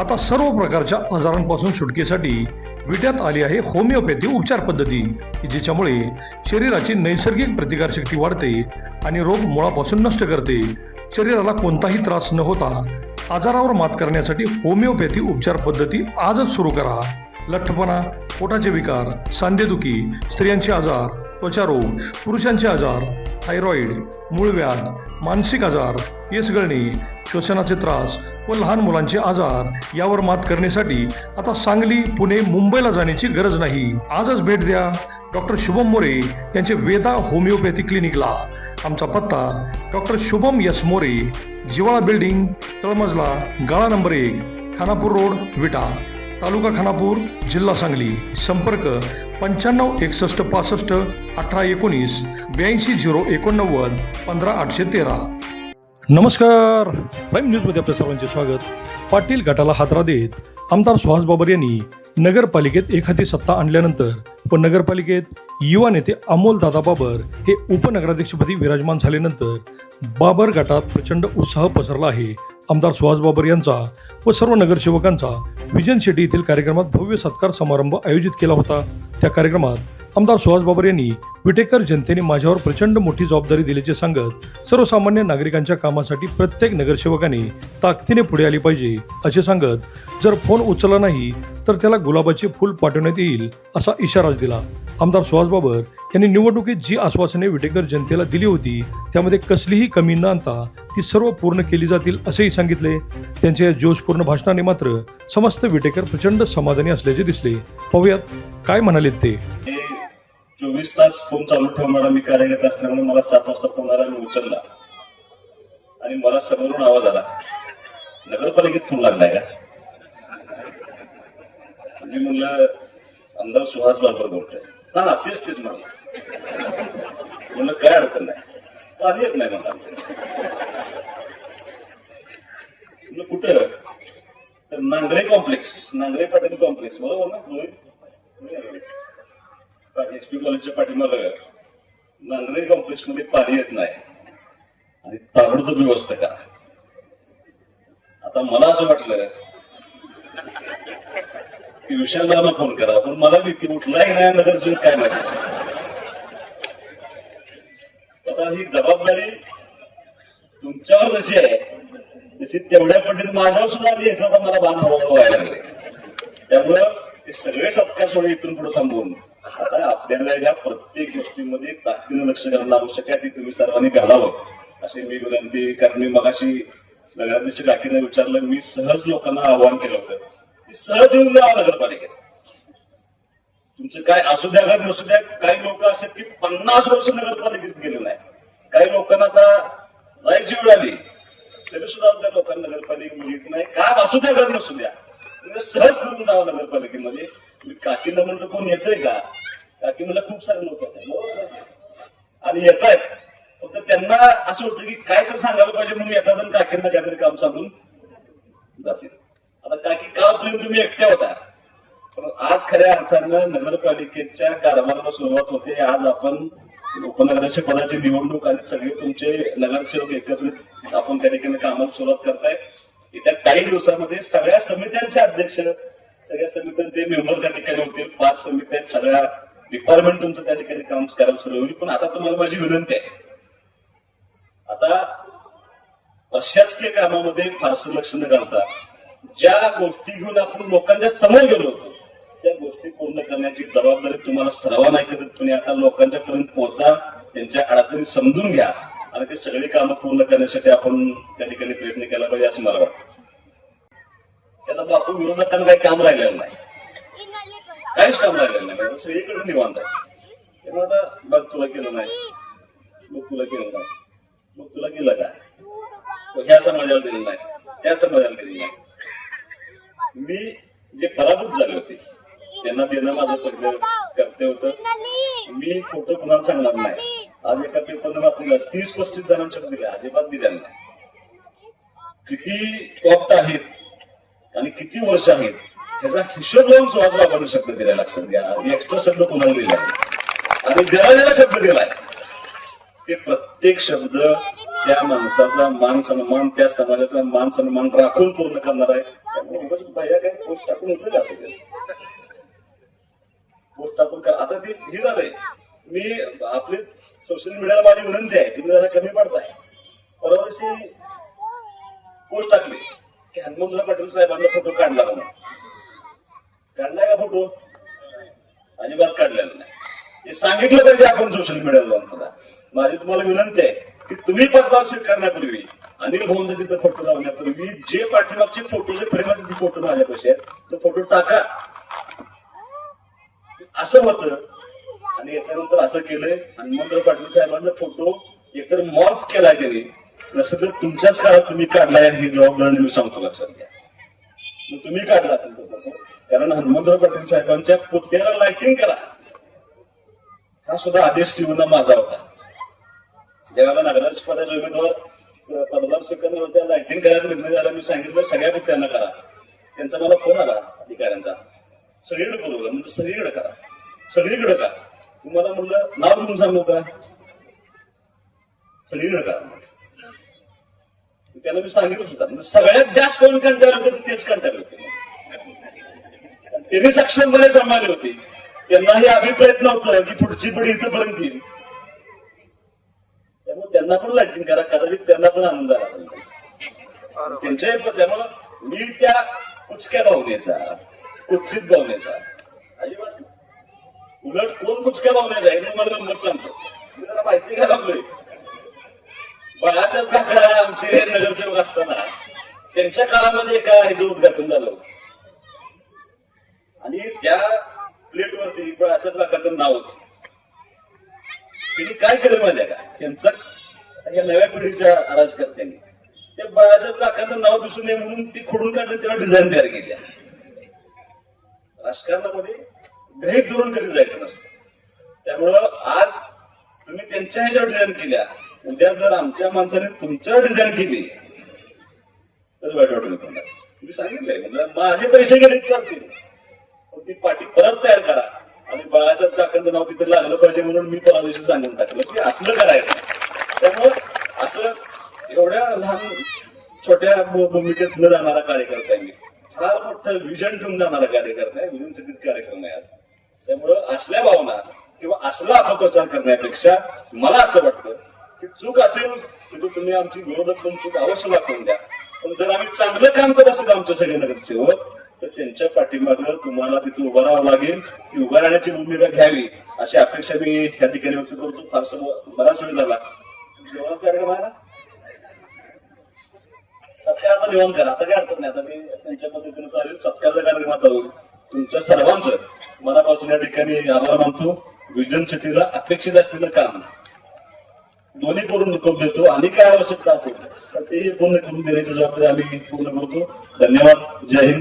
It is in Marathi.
आता सर्व प्रकारच्या आजारांपासून सुटकेसाठी विट्यात आली आहे होमिओपॅथी उपचार पद्धती, जिच्यामुळे शरीराची नैसर्गिक प्रतिकारशक्ती वाढते आणि रोग मुळापासून नष्ट करते. शरीराला कोणताही त्रास न होता आजारावर मात करण्यासाठी होमिओपॅथी उपचार पद्धती आजच सुरू करा. लठ्ठपणा, पोटाचे विकार, सांधेदुखी, स्त्रियांचे आजार, त्वचारोग, पुरुषांचे आजार, थायरॉइड, मूळव्याध, मानसिक आजार, केस गळणे, श्वसनाचे त्रास व लहान मुलांचे आजार यावर मात करण्यासाठी आता सांगली, पुणे, मुंबईला जाण्याची गरज नाही. आजच भेट द्या डॉक्टर शुभम मोरे यांचे वेदा होमिओपॅथी क्लिनिकला. आमचा पत्ता डॉक्टर शुभम एस मोरे, जिवाळा बिल्डिंग, तळमजला, गाळा नंबर 1, खानापूर रोड, विटा, तालुका खानापूर, जिल्हा सांगली. संपर्क 95 61 65 18 19 82 089 15 813. नमस्कार, प्राईम न्यूजमध्ये आपल्या सर्वांचे स्वागत. पाटील गटाला हादरा देत आमदार सुहास बाबर यांनी नगरपालिकेत एखादी सत्ता आणल्यानंतर व नगरपालिकेत युवा नेते अमोल दादा बाबर हे उपनगराध्यक्षपदी विराजमान झाल्यानंतर बाबर गटात प्रचंड उत्साह पसरला आहे. आमदार सुहास बाबर यांचा व सर्व नगरसेवकांचा विजन शेट्टी येथील कार्यक्रमात भव्य सत्कार समारंभ आयोजित केला होता. त्या कार्यक्रमात आमदार सुहास बाबर यांनी विटेकर जनतेने माझ्यावर प्रचंड मोठी जबाबदारी दिल्याचे सांगत सर्वसामान्य नागरिकांच्या कामासाठी प्रत्येक नगरसेवकाने ताकदीने पुढे आले पाहिजे असे सांगत जर फोन उचलला नाही तर त्याला गुलाबाचे फूल पाठवण्यात येईल असा इशारा दिला. आमदार सुहास बाबर यांनी निवडणुकीत जी आश्वासने विटेकर जनतेला दिली होती त्यामध्ये कसलीही कमी न आणता ती सर्व पूर्ण केली जातील असेही सांगितले. त्यांच्या या जोशपूर्ण भाषणाने मात्र समस्त विटेकर प्रचंड समाधानी असल्याचे दिसले. पाहूयात काय म्हणालेत ते. 24 तास फोन चालू ठेवणारा मी कार्यरत असल्यामुळे मला 7 वाजता फोन आला, मी उचलला आणि मला समोरून आवाज आला, नगरपालिकेत फोन लागलाय का? मी म्हणलं आमदार सुहास बाबर बोलतोय. हा तेच म्हणलं काय अडचण नाही, पाणी येत नाही म्हणलं कुठं तर नांगरे कॉम्प्लेक्स, नांगरे पाटील कॉम्प्लेक्स, बरोबर ना? एचपी कॉलेजच्या पाठीमागे नांगरे कॉम्प्लेक्स मध्ये पाणी येत नाही आणि ताबडतोब व्यवस्था करा. आता मला असं वाटलं की विशालला फोन करा, पण मला भीती उठलाही नाही नगरसेवक काय नाही. आता ही जबाबदारी तुमच्यावर जशी आहे तशी तेवढ्या पद्धतीने माझ्यावर सुद्धा आली, याचा आता मला बाण हवा व्हायला लागले. त्यामुळं हे सगळे सत्कार सोडे इथून पुढे थांबवून आता आपल्याला या प्रत्येक गोष्टीमध्ये ताकदीनं लक्ष घालणं आवश्यक आहे. ती तुम्ही सर्वांनी घालावं अशी मी विनंती. कारण मी मगाशी नगराध्यक्ष काकीने विचारलं, मी सहज लोकांना आवाहन केलं होतं की सहज येऊन द्यावं नगरपालिकेत. तुमचं काय असू द्या घर नसू द्या. काही लोक असतात की 50 वर्ष नगरपालिकेत गेले नाही. काही लोकांना आता जायची वेळ आली तरी सुद्धा त्या लोकांना नगरपालिकेत येत नाही. काय असू द्या घर नसू द्या, सहज फिरून जावं नगरपालिकेमध्ये. मी काकीला म्हणतो कोण येतोय का? काकी मला खूप सारे लोक येतात आणि येत आहेत, फक्त त्यांना असं होतं की काय तर सांगायला पाहिजे म्हणून येतात आणि काकींना काहीतरी काम सांगून जातील. आता काकी कालपर्यंत तुम्ही एकट्या होता, पण आज खऱ्या अर्थानं नगरपालिकेच्या कारभाराला सुरुवात होते. आज आपण उपनगराध्यक्ष पदाची निवडणूक आणि सगळे तुमचे नगरसेवक एकत्रित आपण त्या ठिकाणी कामाला सुरुवात करताय. येत्या काही दिवसामध्ये सगळ्या समित्यांचे अध्यक्ष, सगळ्या समित्यांचे मेंबर त्या ठिकाणी होतील. 5 समित्या, सगळ्या डिपार्टमेंट तुमचं त्या ठिकाणी काम करायला सुरू होईल. पण आता तुम्हाला माझी विनंती आहे, आता प्रशासकीय कामामध्ये फारसं लक्ष न घालता ज्या गोष्टी घेऊन आपण लोकांच्या समोर गेलो होतो त्या गोष्टी पूर्ण करण्याची जबाबदारी तुम्हाला सर्वांना एकत्रितपणे आता लोकांच्या पर्यंत पोहोचा, त्यांच्या अडचणी समजून घ्या आणि ते सगळी कामं पूर्ण करण्यासाठी आपण त्या ठिकाणी प्रयत्न केला पाहिजे असं मला वाटतं. त्याचा बापू विरोधकांना काही काम राहिलेलं नाही, काहीच काम राहिलेलं नाही, सगळीकडे निवांत आहे. तेव्हा आता बघ तुला केलं नाही, मग तुला केलं नाही, मग तुला केलं काय, ह्या समाजाला दिलं नाही, त्या समाजाला दिलं नाही. मी जे पराभूत झाले होते त्यांना देणं माझं पहिलं कर्तव्य होतं. मी खोटं कुणाला सांगणार नाही. आज एका पेपरनं बातमीला 30-35 जणांच्या दिल्या, अजिबात दिल्या नाही. किती कॉप्ट आहेत आणि किती वर्ष आहेत त्याचा हिशोब लावून सुहास बाबांनी शब्द दिलाय. लक्षात घ्या, एक्स्ट्रा शब्द कोणाला दिला आणि ज्याला शब्द दिलाय ते प्रत्येक शब्द त्या माणसाचा मान सन्मान, त्या समाजाचा मान सन्मान राखून पूर्ण करणार आहे. त्यामुळे भैया काय पोस्ट टाकून उपयोग असेल, पोस्ट टाकून का आता ते हे झालंय. मी आपली सोशल मीडियाला माझी विनंती आहे, तुम्ही जरा कमी पडताय. परवा पोस्ट टाकली की हनुमंतराव पाटील साहेबांचा फोटो काढला म्हणून. काढलाय का फोटो? अजिबात काढलेला नाही. हे सांगितलं पाहिजे आपण सोशल मीडियाला जाऊन सुद्धा. माझी तुम्हाला विनंती आहे की तुम्ही पदभार स्वीकारण्यापूर्वी, अनिल भाऊंचा तिथं फोटो लावण्यापूर्वी जे पाठीमागचे फोटो जे फ्रेम तिथे फोटो माझ्यापाशी आहेत तो फोटो टाका. असं होतं. आणि याच्यानंतर असं केलंय, हनुमंतराव पाटील साहेबांचा फोटो एकतर मॉर्फ केलाय त्यांनी. नसं तर तुमच्याच काळात तुम्ही काढलाय ही जबाबदारी मी सांगतो, लक्षात घ्या. मग तुम्ही काढला असेल तो फोटो, कारण हनुमंतराव पाटील साहेबांच्या पुतळ्याला लाइटिंग करा हा सुद्धा आदेश शिवणं माझा होता. ज्यावेळेला नगराध्यक्ष पदाचे उमेदवार पदभार स्वीकारणार होत्या, लाइटिंग करायचा निर्णय झाला. मी सांगितलं सगळ्या पुतळ्यांना करा. त्यांचा मला फोन आला अधिकाऱ्यांचा, सगळीकडे बोलवलं. म्हणजे सगळीकडे करा, सगळीकडे करा. तुम्हाला म्हणलं नाव म्हणून सांगू का? सगळीकडे करा. त्याला मी सांगितलं सुद्धा. सगळ्यात जास्त कोण कंटाळले होते तेच कंटाळले होते. त्यांनी सक्षमपणे सांभाळले होते. त्यांना हे अभिप्रायत नव्हतं की पुढची पिढी इथपर्यंत येईल. त्यामुळे त्यांना पण लाइटिंग करा, कदाचित त्यांना पण आनंद आला असेल त्यांच्या. त्यामुळं मी त्या कुचक्या भावनेचा, कुत्सित भावनेचा अजिबात, उलट कोण कुचक्या भावनेचा आहे हे मला गंमत सांगतो. मी त्याला माहिती काय लागलोय. बाळासाहेब काका आमचे नगरसेवक असताना त्यांच्या काळामध्ये एका ह्याचं उद्घाटन झालं आणि त्या प्लेटवरती बाळासाहेब काकाचं नाव होतं. त्यांनी काय केलं माहिती आहे का? त्यांचा या नव्या पिढीच्या राजकर्त्यांनी त्या बाळासाहेब काकाचं नाव दिसून नये म्हणून ती खोडून काढलं, त्याला डिझाईन तयार केली. राजकारणामध्ये गृहीत धोरण कधी जायचं नसतं. त्यामुळं आज तुम्ही त्यांच्या ह्याच्यावर डिझाईन केल्या, उद्या जर आमच्या माणसाने तुमच्यावर डिझाईन केली तर वाईट वाटून येणार. तुम्ही सांगितलंय म्हणजे माझे पैसे गेले चालतील, ती पाठी परत तयार करा. आणि बाळासाहेब काकांचं नाव तिथे लागलं पाहिजे म्हणून मी परवा दिवशी सांगून टाकलं की असलं करायचं. त्यामुळं असं एवढ्या लहान छोट्या भूमिकेत न जाणारा कार्यकर्ता आहे मी. फार मोठं विजन ठेवून जाणारा कार्यकर्ता आहे. विजन सिटीत कार्यक्रम आहे आज. त्यामुळं असल्या भावना किंवा असला अपप्रचार करण्यापेक्षा मला असं वाटतं की चूक असेल तर तुम्ही आमची विरोधक पण चूक अवश्य दाखवून द्या. पण जर आम्ही चांगलं काम करत असेल आमच्या सगळे नगरसेवक तर त्यांच्या पाठीमागं तुम्हाला तिथे उभं राहावं लागेल. ती उभं राहण्याची भूमिका घ्यावी अशी अपेक्षा मी या ठिकाणी व्यक्त करतो. फारसं बराच वेळ झाला. जेवणाचा कार्यक्रम आहे ना, सत्कार जेवण करा. आता काय अडचण नाही. आता मी त्यांच्या पद्धतीने चालेल. सत्कारचा कार्यक्रम आता होईल. तुमच्या सर्वांचं मनापासून या ठिकाणी आभार मानतो. विजन सिटीला अपेक्षित असलेलं काम दोन्ही करून करून देतो. आणि काय आवश्यकता असेल तर ते पूर्ण करून देण्याची जबाबदारी आम्ही पूर्ण करतो. धन्यवाद. जय हिंद.